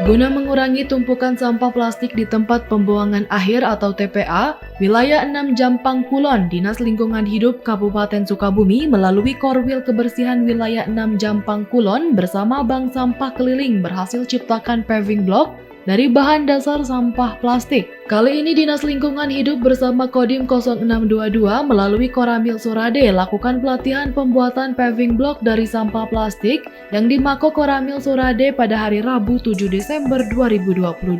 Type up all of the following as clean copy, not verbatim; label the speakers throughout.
Speaker 1: Guna mengurangi tumpukan sampah plastik di tempat pembuangan akhir atau TPA, wilayah 6 Jampang Kulon, Dinas Lingkungan Hidup Kabupaten Sukabumi melalui Korwil Kebersihan Wilayah 6 Jampang Kulon bersama Bank Sampah Keliling berhasil ciptakan paving block dari bahan dasar sampah plastik. Kali ini Dinas Lingkungan Hidup bersama Kodim 0622 melalui Koramil Surade lakukan pelatihan pembuatan paving block dari sampah plastik yang di Mako Koramil Surade pada hari Rabu 7 Desember 2022.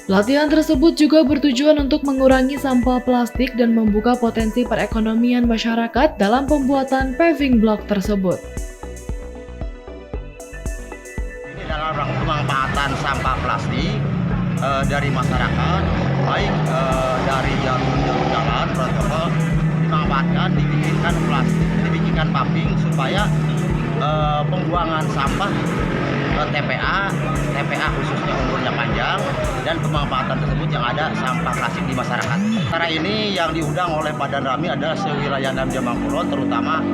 Speaker 1: Pelatihan tersebut juga bertujuan untuk mengurangi sampah plastik dan membuka potensi perekonomian masyarakat dalam pembuatan paving block tersebut.
Speaker 2: Ini dalam rangka pemanfaatan sampah plastik dari masyarakat, baik dari jalur jalan, protokol, dimanfaatkan, dibikinkan paving supaya pembuangan sampah TPA khususnya umurnya panjang, dan pemanfaatan tersebut yang ada sampah plastik di masyarakat. Cara ini yang diundang oleh Badan Rami adalah sewilayah 6 Jampang Kulon, terutama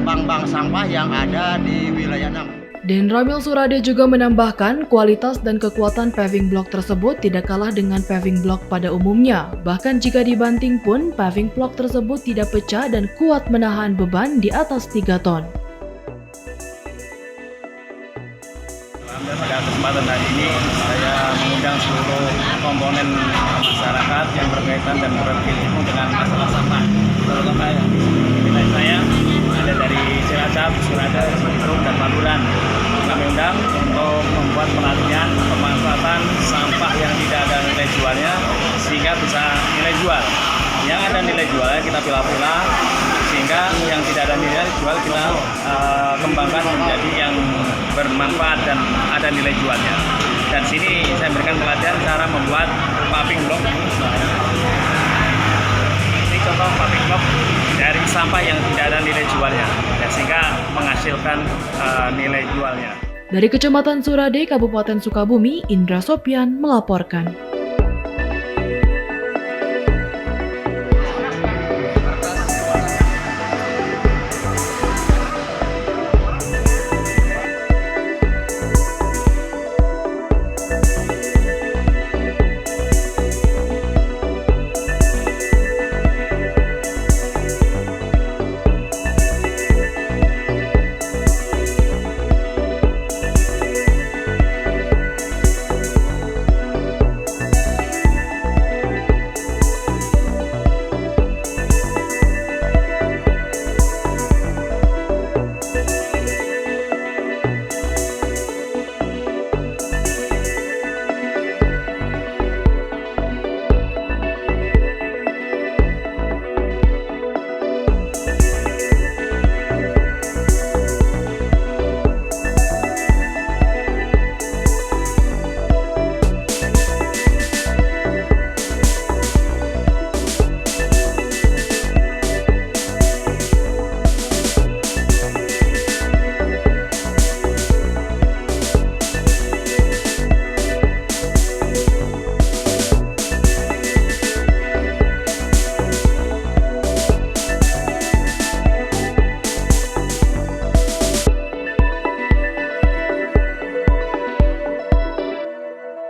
Speaker 2: bank-bank sampah yang ada di wilayah 6.
Speaker 1: Dan Ramil Surade juga menambahkan kualitas dan kekuatan paving block tersebut tidak kalah dengan paving block pada umumnya. Bahkan jika dibanting pun, paving block tersebut tidak pecah dan kuat menahan beban di atas 3 ton.
Speaker 3: Pada kesempatan hari ini, saya mengundang seluruh komponen masyarakat yang berkaitan dan berkecimpung dengan masalah sampah. Terutama yang di wilayah saya, ada dari Cilacap, Surade, Cibitung, dan Panturan. Kami undang untuk membuat pelatihan pemanfaatan sampah yang tidak ada nilai jualnya sehingga bisa nilai jual. Yang ada nilai jualnya kita pilah-pilah sehingga yang tidak ada nilai jual kita kembangkan menjadi yang bermanfaat dan ada nilai jualnya. Dan sini saya berikan pelatihan cara membuat paving block. Ini contoh paving block dari sampah yang tidak ada nilai jualnya, ya, sehingga menghasilkan nilai jualnya.
Speaker 1: Dari Kecamatan Surade, Kabupaten Sukabumi, Indra Sopyan melaporkan.